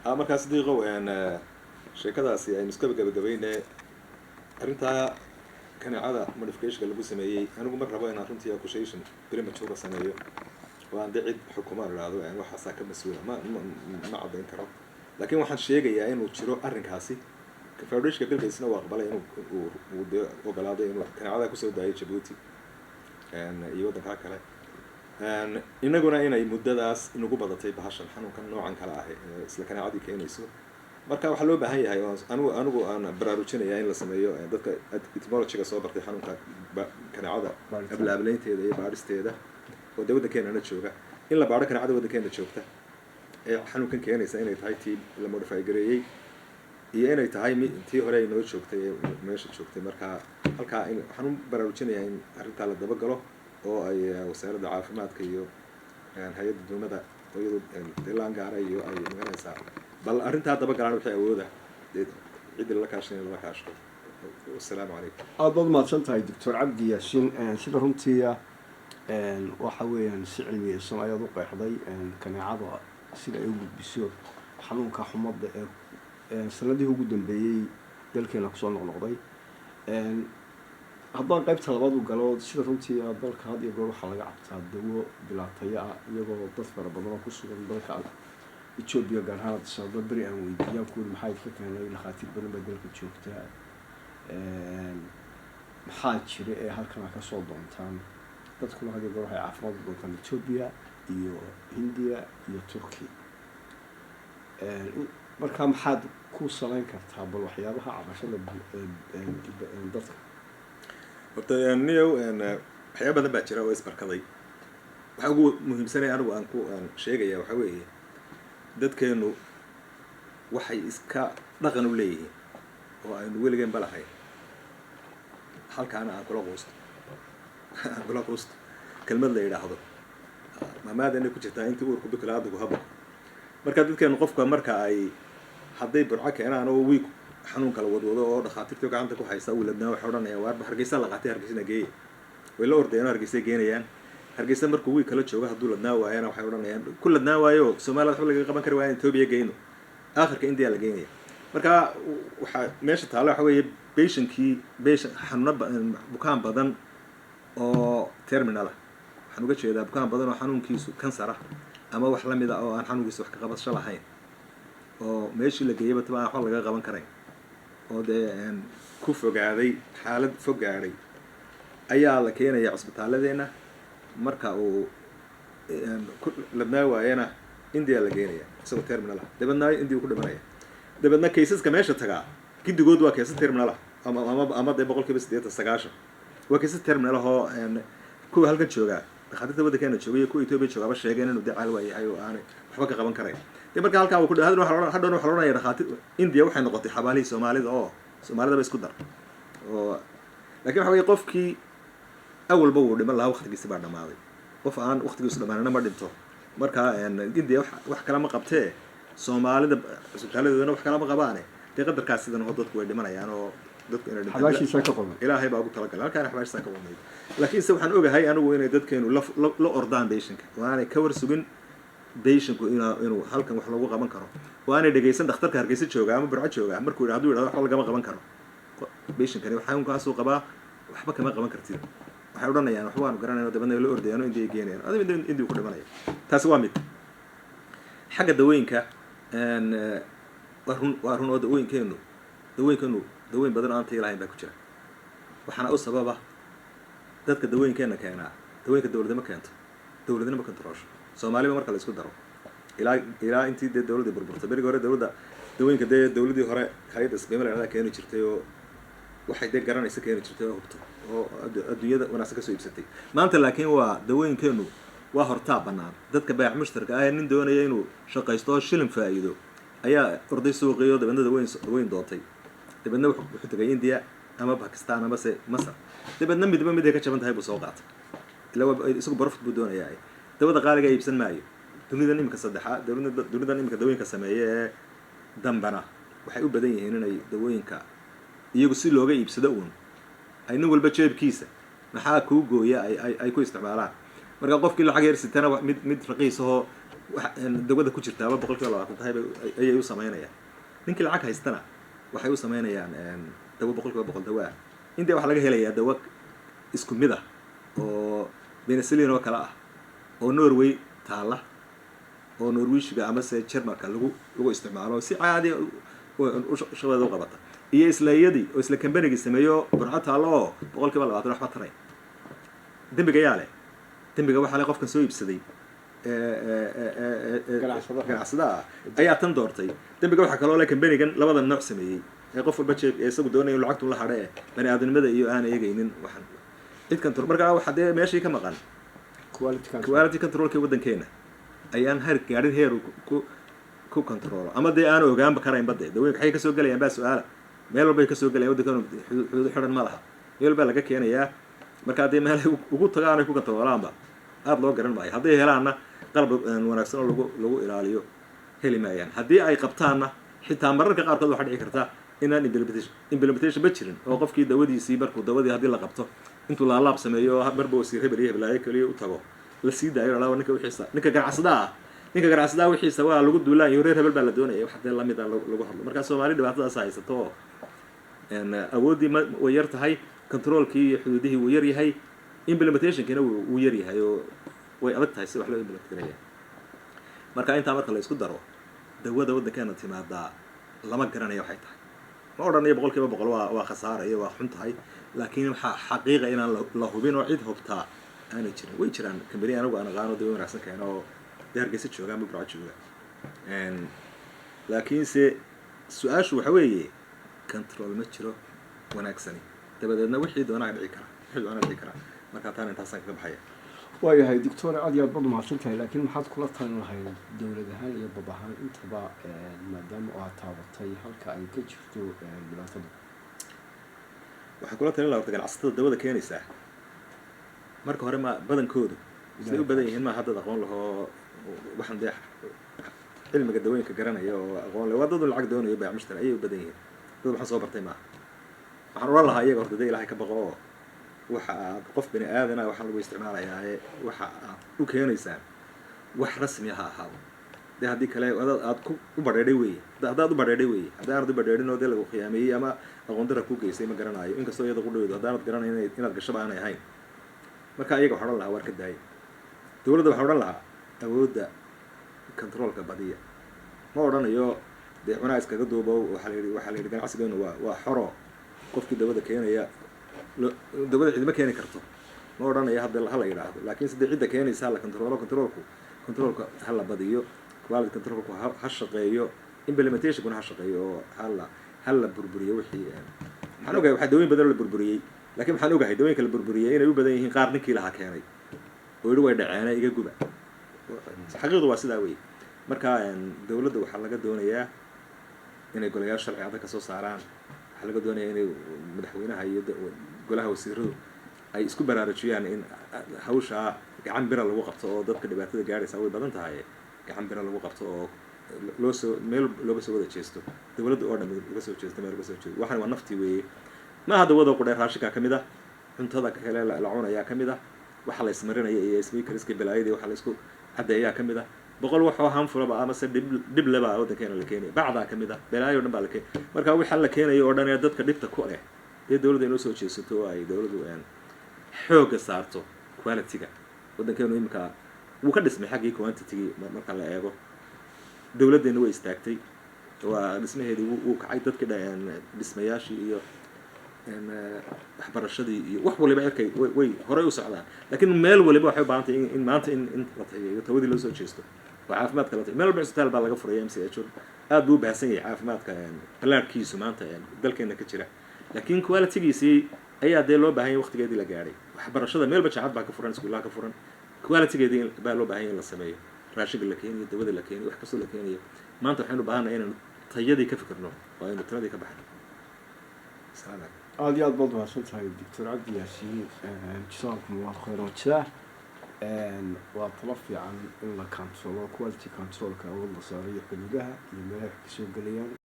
markaas diiqow sheekadaasi aynu iska gabagabaynay arrintaa kaneecada modificationka lagu sameeyey anigu mar rabo inaan runtii accusation premature sameeyo oo aan cid xukumo raado waxaasaa ka mas-uula ma caddayn karo laakiin waxaan sheegayaa inuu jiro arrinkaasi federation bilkiisna waa aqbalay inuu ogolaaday inuu kaneecada kusoo daayay Djibouti iyo waddanka kale inaguna inay muddadaas inagu badatay bahashan xanuunkan noocan kale ah isla kaneecadii keenayso marka waxa loo baahan yahay anigu aan baraarujinayaa in la sameeyo dadka etymology-ga soo bartay xanuunka kaneecada ablaableynteeda iyo baadhisteeda oo waddankeena jooga in la baadho kaneecada waddankeena joogta ee xanuunkan keenaysa inay tahay tii la modify gareeyay iyo inay tahay tii hore ay noo joogtay meesha joogtay marka halkaa waxaan u baraarujinayaa in arrintaa la dabagalo oo ay wasaaradda caafimaadka iyo hay-adda dowladda iyadoo deelaan gaara iyo ay magaranaysaa bal arrintaa dabagalaan wixii awooda ciddii lala kaashanay lala kaashto wasalaamu calaykum aad baad mahadsan tahay doctor cabdi yaasiin sida runtiia waxa weeyaan si cilmiyeysan ayaad u qeexday kaneecada sida ay u gudbiso xanuunka xumadda ee sanadihii ugu dambeeyey dalkeena kusoo noqnoqday haddaan qaybta labaad u galo sida runtii dalka had iyo goor waxaa laga cabtaa dawo bilaataya ah iyagoo dad fara badan oo ku sugan dalka Ethiopia gaar ahaan sabab bari aan weydiiyaan kuwi maxay ka keenay dhakhaatiir badan baa dalka joogta maxaa jira ee halkan ka soo doontaan dadkuna had iyo goor waxay caafimaad u doontaan Ethiopia iyo India iyo Turkey marka maxaad ku saleyn kartaa bal waxyaabaha cabashada dadka horta niyow waxyaabo badan baa jira oo isbarkaday waxa ugu muhiimsan anigu aan ku sheegaya waxa weeye dadkeenu waxay iska dhaqan u leeyihiin oo aynu weligeen balahay halkaana aan kula quusto kelmad la yidhaahdo maamaadana ku jirtaa intii uurku biklaada ku habo marka dadkeenu qofka marka ay hadday burco keenaan oo wiig xanuun kala wadwado oo dhakhaatiirta gacanta ku haysta uu ladnaa waxa odhanaya waarba hargeysa la qaatay hargeysana geeye way la ordayaan hargeysa geenayaan hargeysa markuu wiig kala joogo hadduu ladnaa waayana waxay odhanayaan ku ladnaa waayo Soomaaliya waxba laga qaban kari waayo Ethiopia geeyno aakhirka India la geenaya marka waxa meesha taala waxa weeye patient xanuun bukaan badan oo terminal waxaan uga jeedaa bukaan badan oo xanuunkiisu kansar ah ama wax la mid ah oo aan xanuunkiisu wax ka qabasho lahayn oo meeshii la geeyay bataba wax laga qaban karay oo ku fogaaday xaalad fogaaday ayaa la keenaya cusbitaalladeena marka uu ladnaa waayana India la geenaya isagoo terminal ah dabadna India ku dhimanaya dabadna caseska meesha tagaa gidigood waa cases terminal ah ama 80% waa cases terminal ah oo kuwa halkan jooga dhakhaatiirta waddankeena joogay kuwa Ethiopia joogaba sheegeen inuu dacaal waayahay oo aan waxba ka qaban karay marka halkaa uu ku dhahay hadhoon waxa loo dhakhaatiir India waxay noqotay xabaalihii Soomaalida oo Soomaalida ba isku dar oo laakiin waxa weeye qofkii awalba uu dhiman lahaa waqtigiisa baa dhamaaday qof aan waqtigiisa dhamaanana ma dhinto marka India wax kala ma qabtee Soomaalida cusbitaaladooda wax kala ma qabaane qadarkaas sidan oo dadku way dhimanayaan oo dadku inay xabaashiisa ka qoran Ilaahay baa ugu talagalay halkaan xabaashiisa ka qoran laakiin waxaan ogahay anigu inay dadkeenu la ordaan patientka waana ka war sugin patientku inuu halkan wax lagu qaban karo waana dhageysan dhakhtarka hargeysa jooga ama burco jooga markuu yiraahdo waxba laga qaban karo patientkani waxa uu kaasoo qabaa waxba kama qaban kartid waxay odhanayaan waxba aan garanayno dabadna la ordayaan India geenayaan adiga India ku dhimanaya taasi waa mid xagga dawooyinka waa run oo dawooyinkeenu dawooyin badan oo aan tayo lahayn baa ku jira waxaana u sababa dadka dawooyinkeena keenaa dawooyinka dawladda ma keento dawladna ma kontrolsho Soomaaliya marka la isku daro ilaa intii dawladda burburtay bariga hore dawooyinka dawladii hore hay'adda isbeemada keeni jirtay oo waxay garanaysa keeni jirtay oo hubto oo adduunyada wanaagsan ka soo iibsatay maanta laakiin waa dawooyinkeenu waa hortaa banaan dadka baax mushtarka ah nin doonaya inuu shaqaysto shilin faa'iido ayaa orday suuqiyo dabadna dawooyin doontay dabadna wuxuu tagay India ama Pakistan ama Masar dabadna midba mid ay ka jaban tahay buu soo qaatay ilaa isagu barafad buu doonayaa dawada qaaliga iibsan maayo dunidan imika saddexaad dunidan imika dawooyinka sameeyay dambana waxay u badan yihiin inay dawooyinka iyagu si looga iibsado ay nin walba jeebkiisa maxaa ku gooya ay ku isticmaalaan marka qofkii lacag yar sitana mid raqiis oo dawada ku jirtaaba 20% tahay ayay u sameynayaan ninkii lacag haystana waxay u sameynayaan dawo 100% dawa inta waxa laga helayaa dawo isku mid ah oo penicillin oo kala ah oo Norway taala oo Norwegiga ama se Germanka lagu isticmaalo si caadi oo shaqada u qabata iyo islayadii oo isla kambanigi sameeyo burca taalo 20% wax taray dambiga yaale dambiga waxa la qofkan soo iibsaday ganacsada ayaa tan doortay dambiga waxa kale oo la kambanigan labada nooc sameeyay qof walba jeeb isagu doonay inuu lacagtu la hadhay bani aadamnimada iyo aan eegaynin waxan cid control marka waxa dee meeshii ka maqan quality controlka wadankeena ayaan gaarin heer ku control ama dee aan ogaanba karayn badda dawooyinka waxay ka soo galayaan baa su'aala meel walba ay ka soo galayaan wadankan xuduud xiran ma laha meel walba laga keenayaa marka dee meel ugu tagaan ay ku controlaanba aad loo garan maayo haddii helaana qalab wanaagsan oo lagu ilaaliyo heli maayaan haddii ay qabtaanna xitaa mararka qaarkood waxa dhici karta inaan implementation ba jirin oo qofkii dawadiisii markuu dawadii haddii la qabto intuu laalaab sameeyo marba uu siir hebel hebelaayo kaliya u tago la sii daayo laa ninka wixiisa ninka ganacsada wixiisa waa lagu duulaan iyo reer hebel baa la doonaya wax hadee lamid ah lagu hadlo marka Soomaali dhibaatadaas haysato awoodii way yar tahay controlkii iyo xuduudihii way yar yahay implementationkina wuu yar yahay oo way adag tahay si wax loo implement gareeyo marka inta marka la isku daro dawada wadankeena timaada lama garanayo waxay tahay ma odhanayo 100% waa khasaare iyo waa xun tahay laakiin waxa xaqiiqa inaan la hubin oo cid hubtaa aan jirin way jiraan kambani anagu aan aqaano dawo wanaagsan keeno oo deergeysa jooga ama burca jooga laakiin se su'aashu waxa weeye control ma jiro wanaagsan dabadeedna wixii doonaa dhici kara marka taan intaas ka baxaya waayahay doctor aad iyo aad baad mahadsantahay laakiin maxaad kula talin lahayd dawlad ahaan iyo dad ahaan intaba maadaama aad taabatay halka ay ka jirto dhibaatada waxaan kula talin lahaa ganacsatada dawada keenaysa marka hore ma badankoodu isla u badan yihiin ma hadda aqoon laho waxaan dee cilmiga dawooyinka garanaya oo aqoon leh wadadu lacag doonayo baa mushtari ayay u badan yihiin dad waxaan soo bartay ma waxaan oran lahaa iyaga horta ilaahay ka baqo waxa qof bani aadana waxa lagu isticmaalayaa waxa u keenaysaa wax rasmi ah ahaado de hadii kale aad u badheeday weey hadaad u badheeday weey hadaad u badheedin oo lagu qiyaamay ama aqoon dara ku geysay ma garanayo inkastoo iyada ku dhaweedo hadaad garanayeen inaad gasho baan ahayn marka iyaga waxaan oran lahaa war ka daay dawladda waxaan oran lahaa awoodda controlka badiya ma oranayo de cunaa iskaga duubo waxa la yiri ganacsigeenu waa xoro qofkii dawada keenaya dawada cid ma keeni karto ma oranayo hadda la yiraahdo laakiin sidii cidda keenaysa la controlka hala badiyo quality controlku ha shaqeeyo implementation kuna ha shaqeeyo hala burburiyo wixii waxaan ogahay waxa dawooyin badan la burburiyay laakiin waxaan ogahay dawooyinka la burburiyay inay u badan yihiin qaar ninkii laha keenay oo way dhaceen iga guba xaqiiqdu waa sidaa weey marka dawladda waxa laga doonayaa inay golayaal sharci adag ka soo saaraan waxa laga doonayaa inay madaxweynaha iyo golaha wasiiradu ay isku baraarujiyaan in hawsha gacan bira lagu qabto oo dadka dhibaatada gaaraysa way badan tahay gacan bira lagu qabto oo meel looga soo wada jeesto dawladda oo dhan uga soo jeesto meel uga soo jeesto waxaan waa naftii weeye ma hada wada ku dheer raashika kamid ah cuntada kale la cunaya kamid ah waxa la ismarinaya iyo speakerska balaayada waxa la isku cadeeyaa kamid ah boqol wax oo hanfulaba ama se dib laba wadankeena la keenay bacda kamid ah balaayo dhan baa la keenay marka waxa la keenayo oo dhan ee dadka dhibta ku leh ee dawladda inoo soo jeesato ay dawladdu xooga saarto quality-ga wadankeenu imka wuu ka dhismay xaggii quantity marka la eego dawladdeena way istaagtay waa dhismaheedii wuu kacay dadka dhismayaashii iyo waxbarashadii iyo wax waliba arkay way horay u socdaan laakiin meel waliba waxay u baahan tahay in maanta in la tayeeyo tawadii loo soo jeesto oo caafimaadka la tayeeyo meel walba isbitaal baa laga furay MCH aad buu u baahsan yahay caafimaadka balaarkiisu maanta dalkeena ka jira laakiin quality-giisii ayaa dee loo baahan yahay waqtigeedii la gaaray waxbarashada meelba jaacad baa ka furan iskuulaha ka furan quality-geedii baa loo baahan yahay in la sameeyo raashinka la keeniyo dawada la keeniyo wax kastoo la keeniyo maanta waxaynu u baahannahay inaynu tayadii ka fikirno oo aynu tiradii ka baxno aad iyo aad baad mahadsantahay doctor cabdi yaasiin jazakum allahu khayran wajzaa waa talo fiican in la controlo quality controlka awood la saarayo xuduudaha iyo meelaha ka soo gelayaan